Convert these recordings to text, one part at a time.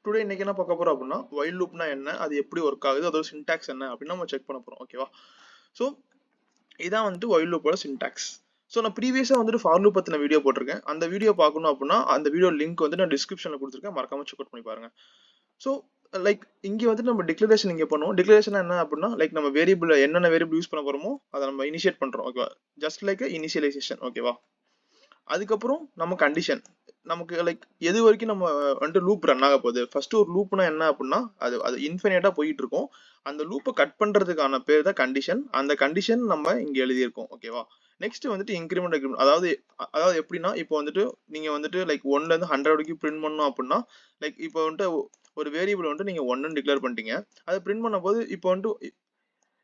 Today இன்னைக்கு என்ன பார்க்க போறோம் அப்படின்னா while loopனா என்ன, அது எப்படி ஒர்க் ஆகுது, அதோட சின்டாக்ஸ் என்ன அப்படின்னு நம்ம செக் பண்ண போறோம். ஓகேவா? ஸோ இதான் வந்துட்டு while loop ஓட சின்டாக்ஸ். ஸோ நான் ப்ரீவியஸாக வந்துட்டு ஃபார் லூப் பற்றின வீடியோ போட்டிருக்கேன். அந்த வீடியோ பார்க்கணும் அப்படின்னா அந்த வீடியோ லிங்க் வந்து நான் டிஸ்கிரிப்ஷனில் கொடுத்துருக்கேன், மறக்காம செக் அவுட் பண்ணி பாருங்க. ஸோ லைக் இங்கே வந்துட்டு நம்ம டிக்ளரேஷன் இங்கே பண்ணுவோம். டிக்ளரேஷன் என்ன அப்படின்னா லைக் நம்ம வேரியபிள் என்னென்ன வேரியபிள் யூஸ் பண்ண போறோமோ அதை நம்ம இனிஷியேட் பண்றோம். ஓகேவா? Just like initialization. ஓகேவா? அதுக்கப்புறம் நம்ம கண்டிஷன் நமக்கு லைக் எது வரைக்கும் நம்ம வந்துட்டு லூப் ரன் ஆக போகுது. ஃபர்ஸ்ட் ஒரு லூப்னா என்ன அப்படின்னா அது அது இன்ஃபினிட்டா போயிட்டு இருக்கும். அந்த லூப்பை கட் பண்றதுக்கான பேர் தான் கண்டிஷன். அந்த கண்டிஷன் நம்ம இங்க எழுதியிருக்கோம். ஓகேவா? நெக்ஸ்ட் வந்துட்டு இன்கிரிமெண்ட் அக்ரிமெண்ட். அதாவது எப்படின்னா இப்போ வந்துட்டு நீங்க வந்துட்டு லைக் 1ல இருந்து 100 வரைக்கும் பிரிண்ட் பண்ணணும் அப்படின்னா லைக் இப்போ வந்துட்டு ஒரு வேரியபிள் வந்துட்டு நீங்க 1ன்னு டிக்ளேர் பண்ணிட்டீங்க. அதை பிரிண்ட் பண்ணும் போது இப்போ வந்துட்டு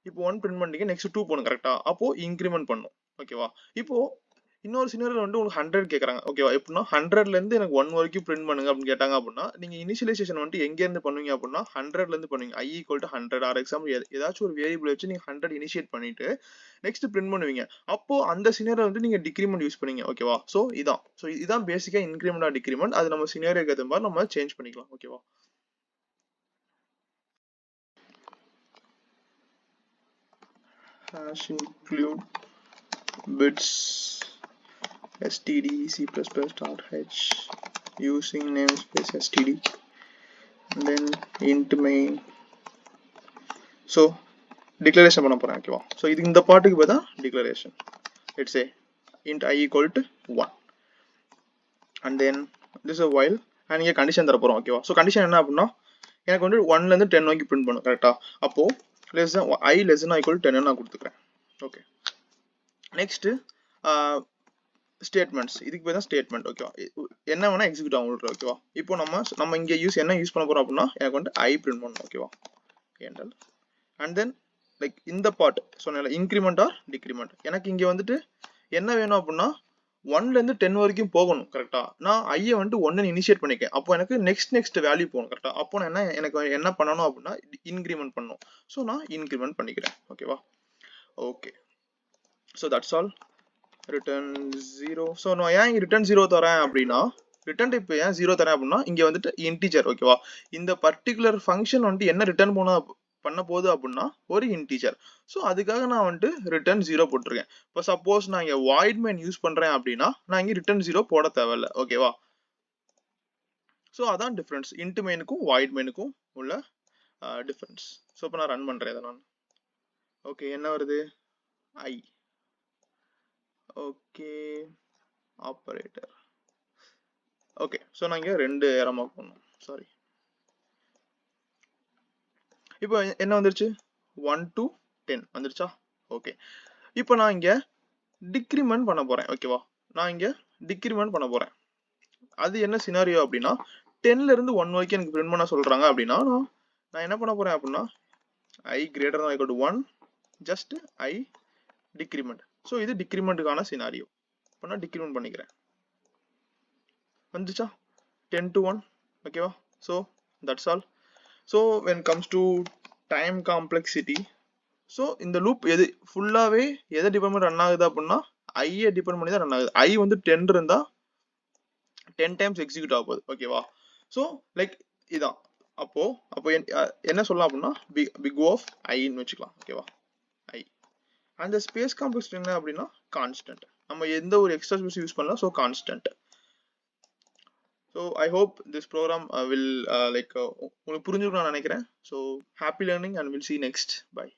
இப்போ 1 பிரிண்ட் பண்ணிட்டீங்க, நெக்ஸ்ட் 2 போகணும். கரெக்டா? அப்போ இன்கிரிமெண்ட் பண்ணும். ஓகேவா? இப்போ இன்னொரு சினாரியோ வந்து உங்களுக்கு 100 கேட்கறாங்க. ஓகேவா? எப்படின்னா 100ல இருந்து எனக்கு 1 வரைக்கும் பிரிண்ட் பண்ணுங்க அப்படின்னு கேட்டாங்க அப்படின்னா நீங்க இனிஷியலைசேஷன் வந்துட்டு எங்க இருந்து பண்ணுவீங்க அப்படின்னா 100ல இருந்து பண்ணுவீங்க. i = 100 ஆர் எக்ஸாம்பிள் ஏதாச்சும் ஒரு வேரியபிள் வச்சு நீங்க 100 இனிஷியேட் பண்ணிட்டு நெக்ஸ்ட் பிரிண்ட் பண்ணுவீங்க. அப்போ அந்த சினாரியோ வந்து நீங்க டிக்ரிமெண்ட் யூஸ் பண்ணீங்க. ஓகேவா? ஸோ இதான் பேசிக்கா இன்கிரிமெண்ட் ஆர் டிக்ரிமெண்ட். அது நம்ம சினாரியோக்கு ஏற்ற மாதிரி நம்ம சேஞ்ச் பண்ணிக்கலாம். ஓகேவா? hash include bits std c++.h using namespace std and then int main. so declaration பண்ண போறேன். ஓகேவா? so இது இந்த பார்ட்டுக்கு பார்த்தா declaration let's say int I = 1 and then this is a while and இங்க condition தர போறோம். ஓகேவா? so condition என்ன அப்படின்னா எனக்கு வந்து 1ல இருந்து 10 வரைக்கும் பிரிண்ட் பண்ணும். கரெக்டா? அப்போ i less than or equal to 10 நான் கொடுத்துக்கிறேன். Okay, next statements. இதுக்கு பேர் தான் ஸ்டேட்மெண்ட். ஓகேவா? என்ன வேணா எக்ஸிக்யூட் ஆகும். ஓகேவா? இப்போ நம்ம இங்க என்ன யூஸ் பண்ண போறோம் அப்படின்னா எனக்கு வந்து ஐ பிரிண்ட் பண்ணணும். ஓகேவா? ஏண்டல் அண்ட் தென் லைக் இந்த பார்ட் சொன்னேன்ல இன்க்ரிமெண்ட் ஆர் டிக்ரிமெண்ட். எனக்கு இங்க வந்துட்டு என்ன வேணும் அப்படின்னா 1ல இருந்து 10 வரைக்கும் போகணும். கரெக்டா? நான் ஐயை வந்துட்டு 1ன்னு இனிஷியேட் பண்ணிக்கேன். அப்போ எனக்கு நெக்ஸ்ட் வேல்யூ போகணும். கரெக்டா? அப்போ நான் எனக்கு என்ன பண்ணணும் அப்படின்னா இன்க்ரிமெண்ட் பண்ணணும். ஸோ நான் இன்க்ரிமெண்ட் பண்ணிக்கிறேன். ஓகேவா? Okay, so that's all. Return 0. So நான் ஏன் இங்கே ரிட்டர்ன் 0 தரேன் அப்படின்னா ரிட்டர்ன் டைப் ஏன் 0 தரேன் அப்படின்னா இங்கே வந்துட்டு இன்டீஜர். ஓகேவா? இந்த பர்டிகுலர் ஃபங்க்ஷன் வந்துட்டு என்ன ரிட்டர்ன் பண்ண போகுது அப்படின்னா ஒரு இன்டீஜர். ஸோ அதுக்காக நான் வந்துட்டு ரிட்டர்ன் 0 போட்டிருக்கேன். இப்போ சப்போஸ் நான் இங்கே வாய்ட் மெயின் யூஸ் பண்றேன் அப்படின்னா நான் இங்கே ரிட்டர்ன் 0 போட தேவையில்லை. ஓகேவா? ஸோ அதான் டிஃபரன்ஸ் இன்ட் மெயினுக்கும் வாய்ட் மெயினுக்கும் உள்ள டிஃபரன்ஸ். ஸோ இப்போ நான் ரன் பண்றேன் இதை நான். ஓகே, என்ன வருது? I. Okay, operator. Okay, so நான் இங்கே 2 ஏரோ மார்க் பண்ணணும். சாரி. இப்போ என்ன வந்துருச்சு? 1 to 10 வந்துருச்சா? ஓகே, இப்போ நான் இங்கே டிக்ரிமெண்ட் பண்ண போறேன். ஓகேவா? நான் இங்கே டிக்ரிமெண்ட் பண்ண போறேன். அது என்ன சினாரியோ அப்படின்னா 10ல இருந்து 1 வரைக்கும் எனக்கு பிரிண்ட் பண்ண சொல்றாங்க அப்படின்னா நான் என்ன பண்ண போறேன் அப்படின்னா i > 1 just i decrement. So இது டிக்ரிமெண்ட்டுக்கான சினாரியோ. இப்போ நான் டிக்ரிமெண்ட் பண்ணிக்கிறேன். வந்துச்சா? 10 to 1. ஓகேவா? So that's all. So when comes to time complexity, so இந்த லூப் எது ஃபுல்லாகவே எதை டிபெண்ட் ரன் ஆகுது அப்படின்னா ஐயை டிபெண்ட் பண்ணி தான் ரன் ஆகுது. ஐ வந்து 10 இருந்தா 10 டைம்ஸ் எக்ஸிக்யூட் ஆக போகுது. ஓகேவா? ஸோ லைக் இதான். அப்போ என்ன சொல்லலாம் அப்படின்னா big O of ஐன்னு வச்சுக்கலாம். ஓகேவா? ஐ அந்த ஸ்பேஸ் காம்ப்ளெக்சிட்டி என்ன அப்படின்னா கான்ஸ்டன்ட். நம்ம எந்த ஒரு எக்ஸ்ட்ரா ஸ்பேஸ் யூஸ் பண்ணலாம். So constant. So I hope this program will உங்களுக்கு புரிஞ்சிருக்கும்னு நினைக்கிறேன். So happy learning and we'll see you next. Bye.